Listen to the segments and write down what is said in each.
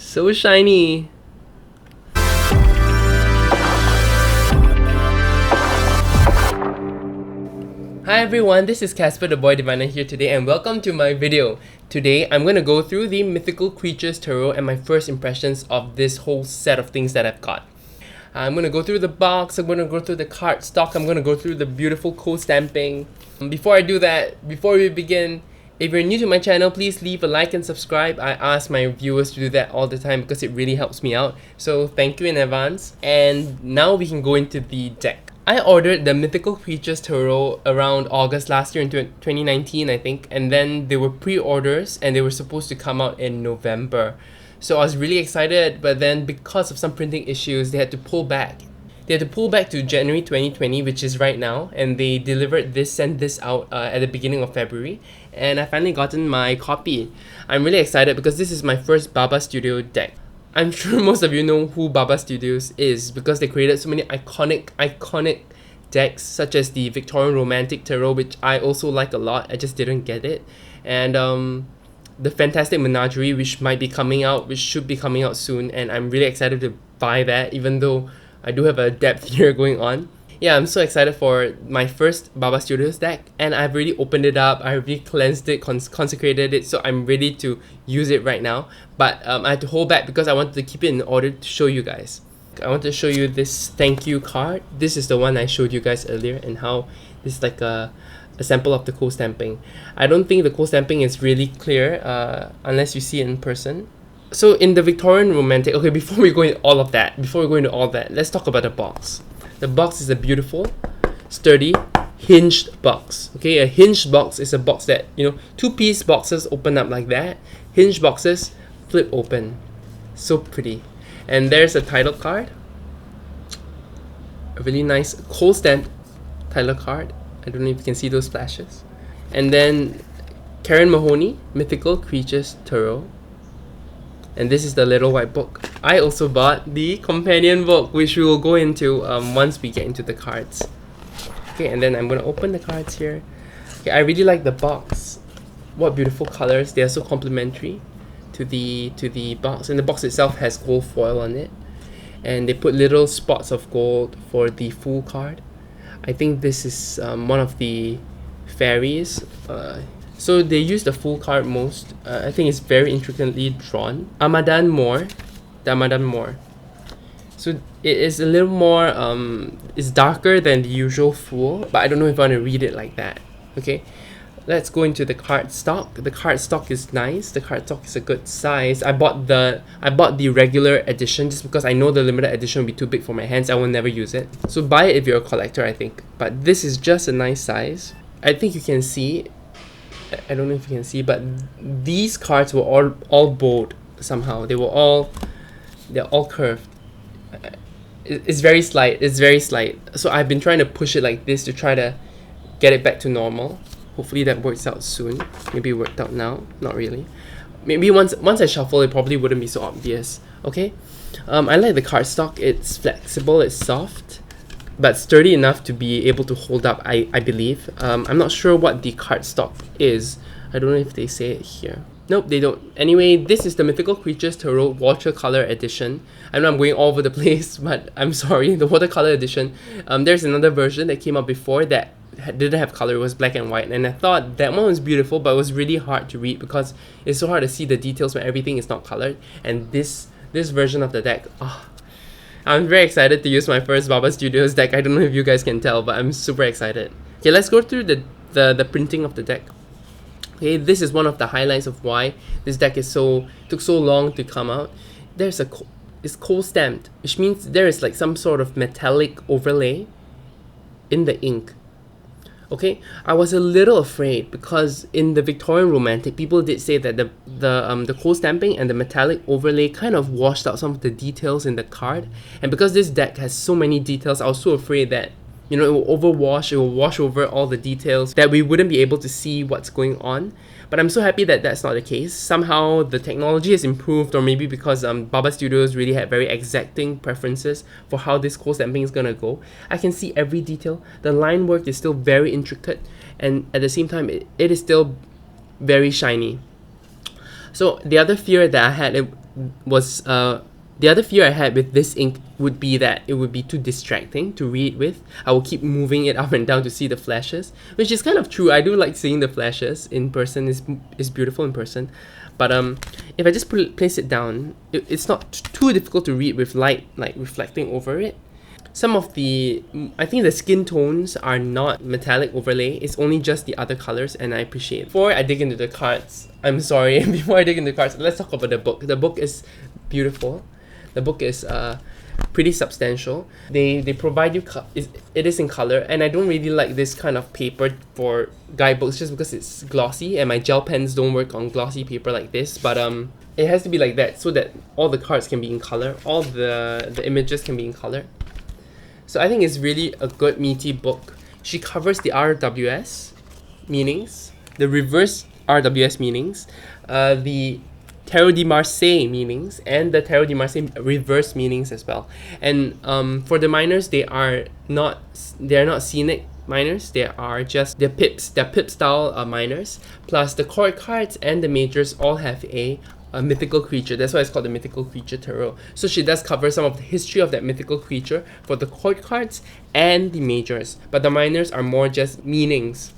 So shiny. Hi everyone, this is Casper the Boy Diviner here today, and welcome to my video. Today I'm going to go through the Mythical Creatures Tarot and my first impressions of this whole set of things that I've got. I'm going to go through the box, I'm going to go through the card stock, I'm going to go through the beautiful co-stamping. Before I do that, before we begin, if you're new to my channel, please leave a like and subscribe. I ask my viewers to do that all the time because it really helps me out. So thank you in advance. And now we can go into the deck. I ordered the Mythical Creatures Tarot around August last year in 2019, I think. And then they were pre-orders and they were supposed to come out in November. So I was really excited, but then because of some printing issues, they had to pull back. They had to pull back to January 2020, which is right now, and they sent this out at the beginning of February, and I finally gotten my copy. I'm really excited because this is my first Baba Studio deck. I'm sure most of you know who Baba Studios is because they created so many iconic decks such as the Victorian Romantic Tarot, which I also like a lot. I just didn't get it, and the Fantastic Menagerie, which should be coming out soon, and I'm really excited to buy that, even though I do have a depth here going on. Yeah, I'm so excited for my first Baba Studios deck, and I've already opened it up, I've already cleansed it, consecrated it, so I'm ready to use it right now. But I had to hold back because I wanted to keep it in order to show you guys. I want to show you this thank you card. This is the one I showed you guys earlier, and how this is like a sample of the co-stamping. I don't think the co-stamping is really clear unless you see it in person. So in the Victorian Romantic, okay, before we go into all that, let's talk about the box. The box is a beautiful, sturdy, hinged box. Okay, a hinged box is a box that, two-piece boxes open up like that. Hinged boxes flip open. So pretty. And there's a title card. A really nice co-stamped title card. I don't know if you can see those flashes. And then Karen Mahoney, Mythical Creatures Tarot. And this is the little white book. I also bought the companion book, which we will go into once we get into the cards. Okay, and then I'm going to open the cards here. Okay, I really like the box. What beautiful colors. They are so complementary to the box. And the box itself has gold foil on it. And they put little spots of gold for the Fool card. I think this is one of the fairies. So they use the Fool card most. I think it's very intricately drawn. Amadan Moore. The Amadan Moore. So it is a little more, it's darker than the usual Fool, but I don't know if I want to read it like that. Okay, let's go into the card stock. The card stock is nice. The card stock is a good size. I bought the regular edition just because I know the limited edition will be too big for my hands. I will never use it. So buy it if you're a collector, I think. But this is just a nice size. I think you can see, I don't know if you can see, but these cards were all bold somehow. They're all curved. It's very slight. So I've been trying to push it like this to try to get it back to normal. Hopefully that works out soon. Maybe it worked out now. Not really. Maybe once I shuffle, it probably wouldn't be so obvious. Okay. I like the cardstock. It's flexible. It's soft, but sturdy enough to be able to hold up, I believe. I'm not sure what the cardstock is. I don't know if they say it here. Nope, they don't. Anyway, this is the Mythical Creatures Tarot Watercolor Edition. I know I'm going all over the place, but I'm sorry. The Watercolor Edition. There's another version that came out before that didn't have color. It was black and white, and I thought that one was beautiful, but it was really hard to read because it's so hard to see the details when everything is not colored. And this version of the deck, I'm very excited to use my first Baba Studios deck. I don't know if you guys can tell, but I'm super excited. Okay, let's go through the printing of the deck. Okay, this is one of the highlights of why this deck took so long to come out. It's co-stamped, which means there is like some sort of metallic overlay in the ink. Okay, I was a little afraid because in the Victorian Romantic, people did say that the co-stamping and the metallic overlay kind of washed out some of the details in the card. And because this deck has so many details, I was so afraid that it will wash over all the details, that we wouldn't be able to see what's going on. But I'm so happy that that's not the case. Somehow the technology has improved, or maybe because Baba Studios really had very exacting preferences for how this co-stamping is gonna go. I can see every detail. The line work is still very intricate, and at the same time, it is still very shiny. So the other fear that I had was the other fear I had with this ink would be that it would be too distracting to read with. I will keep moving it up and down to see the flashes, which is kind of true. I do like seeing the flashes in person. Is beautiful in person. But if I just place it down, it's not too difficult to read with light like reflecting over it. Some of the, I think the skin tones are not metallic overlay, it's only just the other colors, and I appreciate it. Before I dig into the cards, I'm sorry, before I dig into the cards, let's talk about the book. The book is beautiful. The book is pretty substantial. They provide you, it is in color, and I don't really like this kind of paper for guidebooks just because it's glossy, and my gel pens don't work on glossy paper like this, but it has to be like that so that all the cards can be in color, all the images can be in color. So I think it's really a good meaty book. She covers the RWS meanings, the reverse RWS meanings, the Tarot de Marseille meanings, and the Tarot de Marseille reverse meanings as well. And for the minors, they are not scenic minors. They are just they're pip style minors. Plus the court cards and the majors all have a mythical creature. That's why it's called the Mythical Creature Tarot. So she does cover some of the history of that mythical creature for the court cards and the majors, but the minors are more just meanings.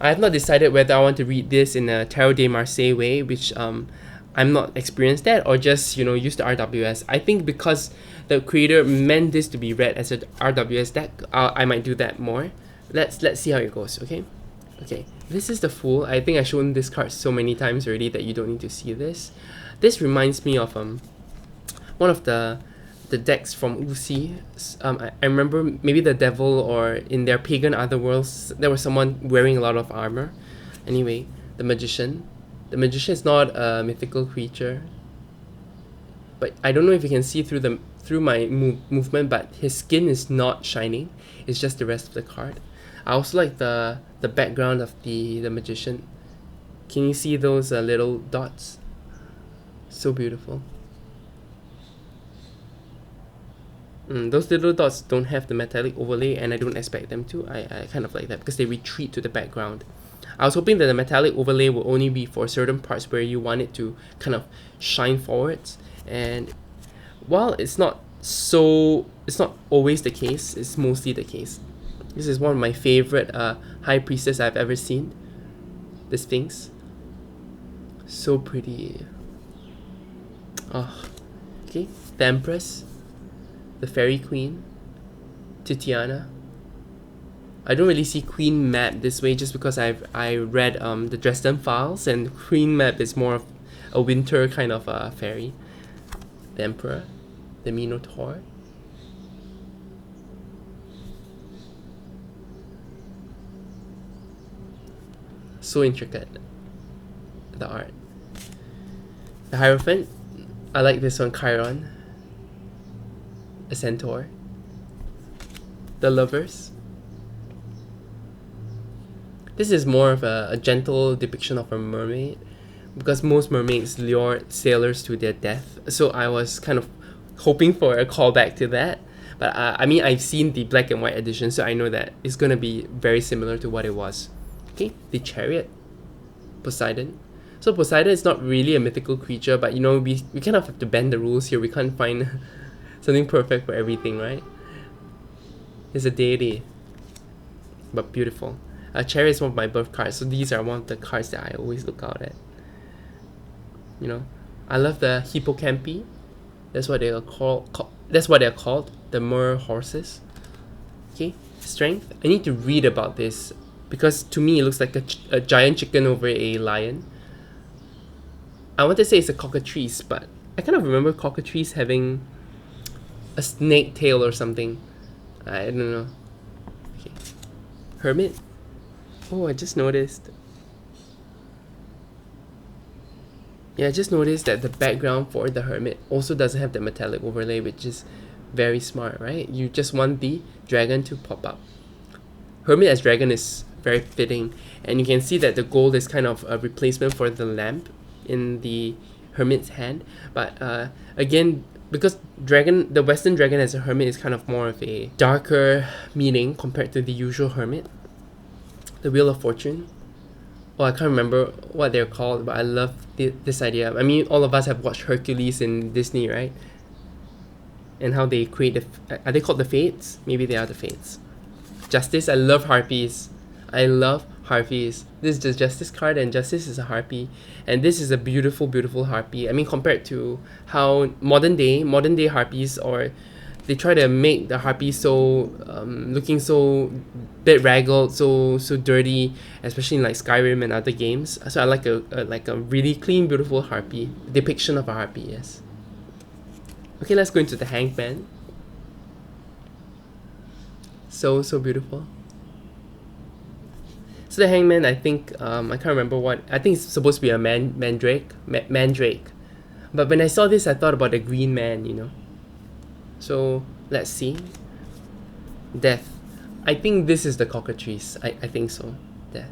I have not decided whether I want to read this in a Tarot de Marseille way, which I'm not experienced at, or just use the RWS. I think because the creator meant this to be read as an RWS deck, I might do that more. Let's see how it goes. Okay, this is the Fool. I think I've shown this card so many times already that you don't need to see this. This reminds me of one of the decks from Uzi. I remember maybe the Devil, or in their Pagan Otherworlds, there was someone wearing a lot of armor. Anyway, the Magician. The Magician is not a mythical creature, but I don't know if you can see through my movement, but his skin is not shining. It's just the rest of the card. I also like the background of the Magician. Can you see those little dots? So beautiful. Those little dots don't have the metallic overlay, and I don't expect them to. I kind of like that because they retreat to the background. I was hoping that the metallic overlay will only be for certain parts where you want it to kind of shine forwards. And while it's not always the case, it's mostly the case. This is one of my favorite High Priestess I've ever seen. The Sphinx. So pretty. Oh. Okay, the Empress. The Fairy Queen. Titiana. I don't really see Queen mapped this way just because I read the Dresden Files, and Queen map is more of a winter kind of fairy. The Emperor. The Minotaur. So intricate, the art. The Hierophant, I like this one. Chiron. A Centaur. The Lovers. This is more of a gentle depiction of a mermaid, because most mermaids lure sailors to their death, so I was kind of hoping for a callback to that. But I mean, I've seen the black and white edition, so I know that it's gonna be very similar to what it was. Okay, the Chariot. Poseidon. So Poseidon is not really a mythical creature, but we kind of have to bend the rules here. We can't find something perfect for everything, right? It's a deity, but beautiful. Chariot is one of my birth cards, so these are one of the cards that I always look out at. I love the Hippocampi. That's what they are called. That's what they are called. The Mer horses. Okay, Strength. I need to read about this, because to me it looks like a giant chicken over a lion. I want to say it's a cockatrice, but I kind of remember cockatrice having a snake tail or something. I don't know. Okay. Hermit. Oh, I just noticed. Yeah, I just noticed that the background for the Hermit also doesn't have the metallic overlay, which is very smart, right? You just want the dragon to pop up. Hermit as dragon is very fitting, and you can see that the gold is kind of a replacement for the lamp in the Hermit's hand. But again, because the Western dragon as a hermit is kind of more of a darker meaning compared to the usual hermit. The Wheel of Fortune. Oh, I can't remember what they're called, but I love this idea. I mean, all of us have watched Hercules in Disney, right? And how they create are they called the Fates? Maybe they are the Fates. Justice, I love harpies. I love harpies. This is the Justice card, and Justice is a harpy. And this is a beautiful, beautiful harpy. I mean, compared to how modern day harpies, or they try to make the harpy so looking so bedraggled, so dirty, especially in like Skyrim and other games. So I like a really clean, beautiful harpy depiction of a harpy. Yes. Okay, let's go into the Hangman. So beautiful. So the Hangman, I think I can't remember what. I think it's supposed to be a mandrake. But when I saw this, I thought about the Green Man, you know. So let's see. Death. I think this is the cockatrice. I think so. Death.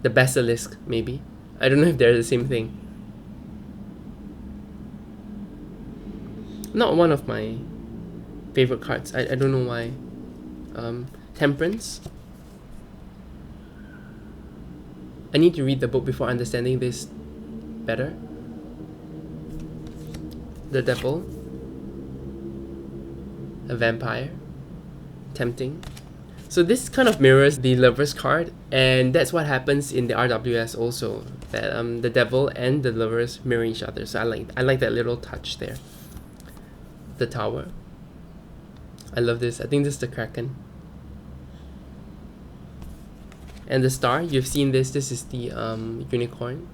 The basilisk, maybe. I don't know if they're the same thing. Not one of my favorite cards. I don't know why. Temperance. I need to read the book before understanding this better. The Devil. A vampire. Tempting. So this kind of mirrors the Lovers card, and that's what happens in the RWS also. That the Devil and the Lovers mirror each other. So I like that little touch there. The Tower. I love this. I think this is the Kraken. And the Star, you've seen this. This is the unicorn.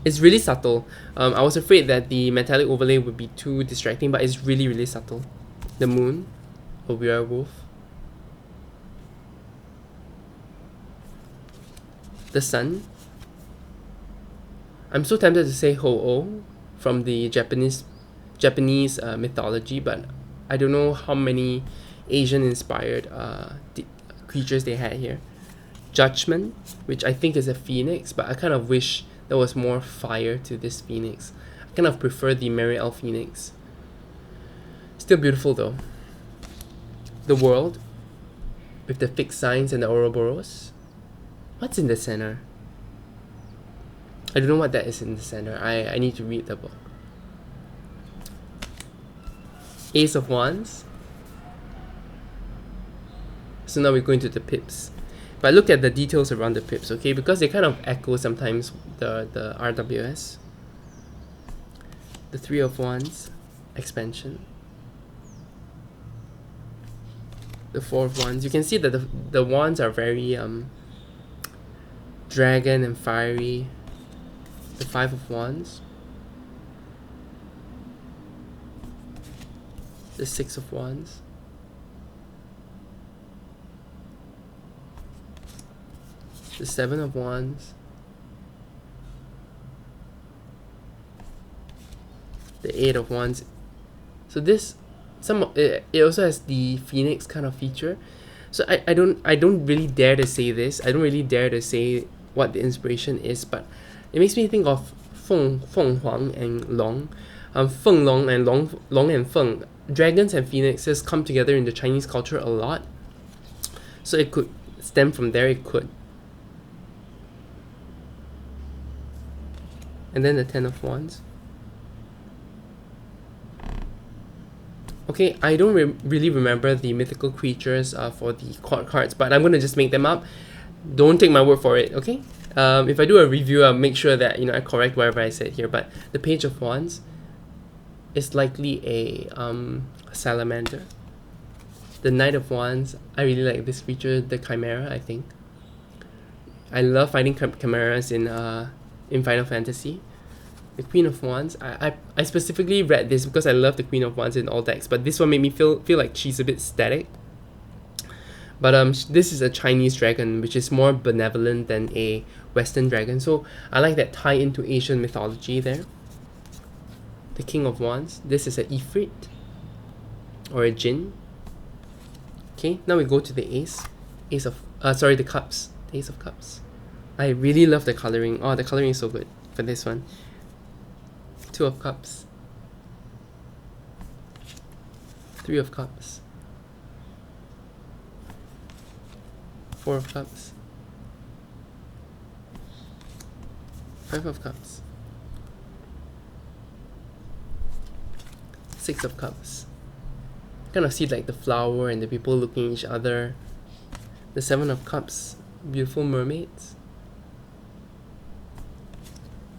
It's really subtle. I was afraid that the metallic overlay would be too distracting, but it's really, really subtle. The Moon, a werewolf. The Sun. I'm so tempted to say Ho-Oh from the Japanese mythology, but I don't know how many Asian-inspired creatures they had here. Judgment, which I think is a phoenix, but I kind of wish there was more fire to this phoenix. I kind of prefer the Mariel phoenix. Still beautiful though. The World, with the fixed signs and the Ouroboros. What's in the center? I don't know what that is in the center. I need to read the book. Ace of Wands. So now we're going to the pips. But look at the details around the pips, okay? Because they kind of echo sometimes the RWS. The Three of Wands. Expansion. The Four of Wands. You can see that the wands are very dragon and fiery. The Five of Wands. The Six of Wands. The Seven of Wands. The Eight of Wands. So this, it also has the Phoenix kind of feature. So I don't really dare to say this. I don't really dare to say what the inspiration is, but it makes me think of Feng Huang and Long. Feng Long and Long and Feng. Dragons and phoenixes come together in the Chinese culture a lot. So it could stem from there, it could. And then the Ten of Wands. Okay, I don't really remember the mythical creatures for the court cards, but I'm going to just make them up. Don't take my word for it, okay? If I do a review, I'll make sure that I correct whatever I said here. But the Page of Wands is likely a salamander. The Knight of Wands, I really like this feature, the Chimera, I think. I love fighting chimeras in Final Fantasy. The Queen of Wands, I specifically read this because I love the Queen of Wands in all decks, but this one made me feel like she's a bit static. But this is a Chinese dragon, which is more benevolent than a Western dragon, so I like that tie into Asian mythology there. The King of Wands, this is an Ifrit or a Jinn. Okay, now we go to the the Cups. The Ace of Cups. I really love the coloring. Oh, the coloring is so good for this one. Two of Cups. Three of Cups. Four of Cups. Five of Cups. Six of Cups. Kind of see like the flower and the people looking at each other. The Seven of Cups. Beautiful mermaids.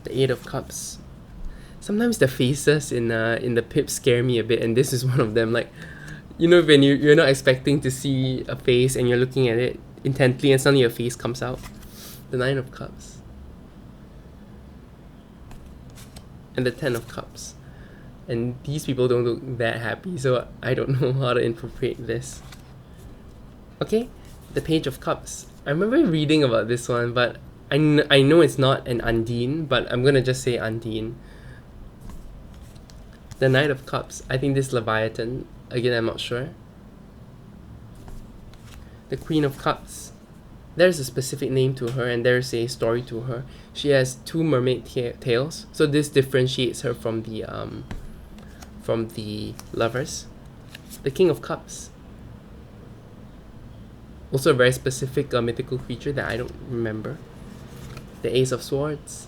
The Eight of Cups. Sometimes the faces in the pips scare me a bit, and this is one of them. Like, you know, when you're not expecting to see a face and you're looking at it intently and suddenly a face comes out. The Nine of Cups. And the Ten of Cups. And these people don't look that happy, so I don't know how to interpret this. Okay, the Page of Cups. I remember reading about this one, but I know it's not an Undine, but I'm gonna just say Undine. The Knight of Cups. I think this Leviathan. Again, I'm not sure. The Queen of Cups. There's a specific name to her and there's a story to her. She has two mermaid tails, so this differentiates her from the lovers. The King of Cups. Also a very specific mythical creature that I don't remember. The Ace of Swords.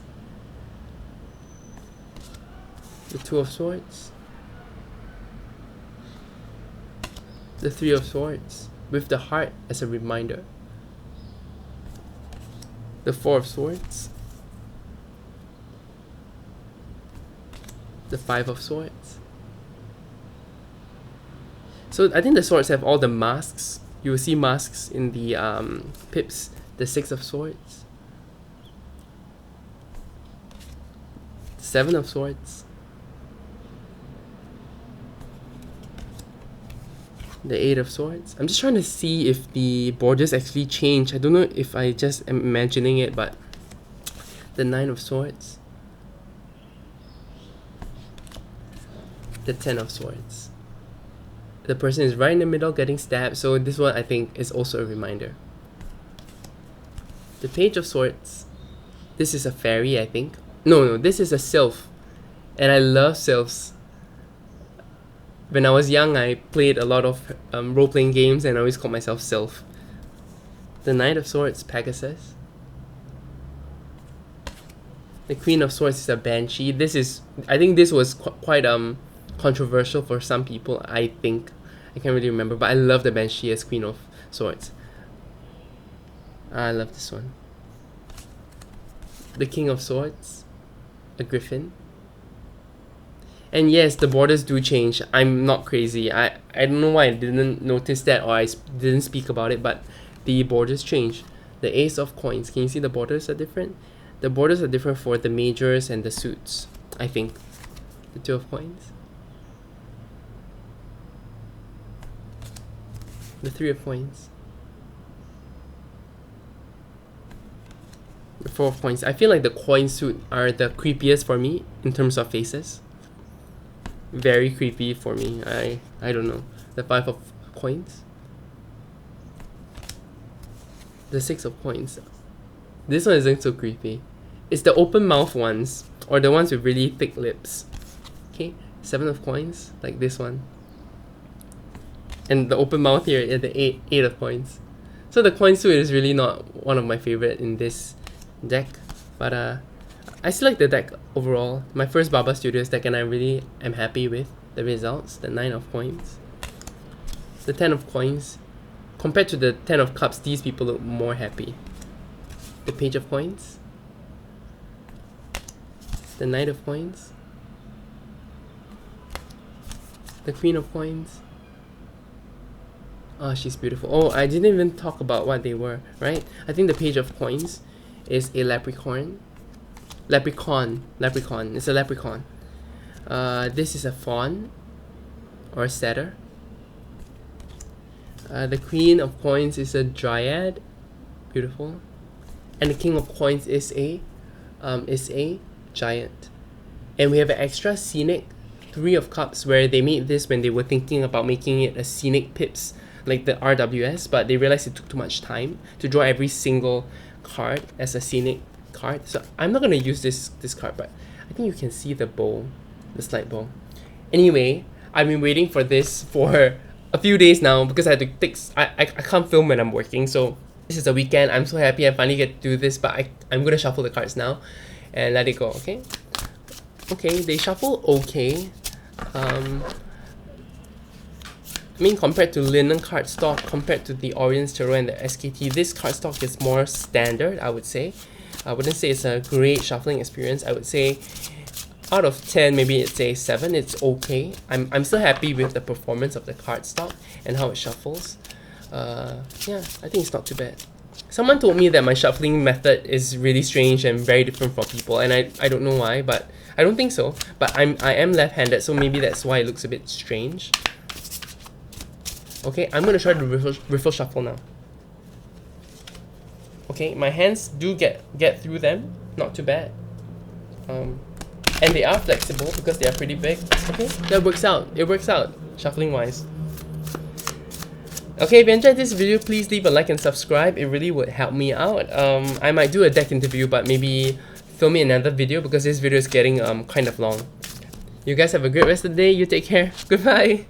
The Two of Swords. The Three of Swords, with the heart as a reminder. The Four of Swords. The Five of Swords. So I think the swords have all the masks. You will see masks in the pips. The Six of Swords. The Seven of Swords. The Eight of Swords. I'm just trying to see if the borders actually change. I don't know if I just am imagining it, but the Nine of Swords. The Ten of Swords. The person is right in the middle getting stabbed, so this one I think is also a reminder. The Page of Swords. This is a fairy, I think. No, this is a sylph. And I love sylphs. When I was young, I played a lot of role-playing games and I always called myself Sylph. The Knight of Swords, Pegasus. The Queen of Swords is a Banshee. I think this was quite controversial for some people, I think. I can't really remember, but I love the Banshee as Queen of Swords. I love this one. The King of Swords, a Griffin. And yes, the borders do change. I'm not crazy. I don't know why I didn't notice that or I didn't speak about it, but the borders change. The Ace of Coins. Can you see the borders are different? The borders are different for the majors and the suits, I think. The Two of Coins. The Three of Coins. The Four of Coins. I feel like the coin suit are the creepiest for me in terms of faces. Very creepy for me. I don't know. The Five of Coins. The Six of Coins. This one isn't so creepy. It's the open mouth ones, or the ones with really thick lips. Okay, Seven of Coins, like this one. And the open mouth here is the eight of Coins. So the coin suit is really not one of my favorite in this deck, but I still like the deck overall. My first Baba Studios deck, and I really am happy with the results. The Nine of Coins. The Ten of Coins. Compared to the Ten of Cups, these people look more happy. The Page of Coins. The Knight of Coins. The Queen of Coins. Oh, she's beautiful. Oh, I didn't even talk about what they were, right? I think the Page of Coins is a leprechaun. Leprechaun. It's a leprechaun. This is a fawn or a satyr. The Queen of Coins is a dryad. Beautiful. And the King of Coins is a giant. And we have an extra scenic Three of Cups, where they made this when they were thinking about making it a scenic pips like the RWS, but they realized it took too much time to draw every single card as a scenic card. So I'm not going to use this card, but I think you can see the bow, the slide bow. Anyway, I've been waiting for this for a few days now because I had to I can't film when I'm working, so This is a weekend. I'm so happy I finally get to do this, but I'm gonna shuffle the cards now and let it go, okay? Okay, they shuffle okay. I mean, compared to Linen cardstock, compared to the Orient Tarot and the SKT, this cardstock is more standard, I would say. I wouldn't say it's a great shuffling experience. I would say out of 10, maybe it's a 7. It's okay. I'm still happy with the performance of the cardstock and how it shuffles. Yeah, I think it's not too bad. Someone told me that my shuffling method is really strange and very different for people, and I don't know why, but I don't think so. But I am left-handed, so maybe that's why it looks a bit strange. Okay, I'm gonna try to riffle shuffle now. Okay, my hands do get through them, not too bad. And they are flexible because they are pretty big. Okay, that works out. It works out, shuffling wise. Okay, if you enjoyed this video, please leave a like and subscribe. It really would help me out. I might do a deck interview, but maybe film me another video because this video is getting kind of long. You guys have a great rest of the day. You take care. Goodbye.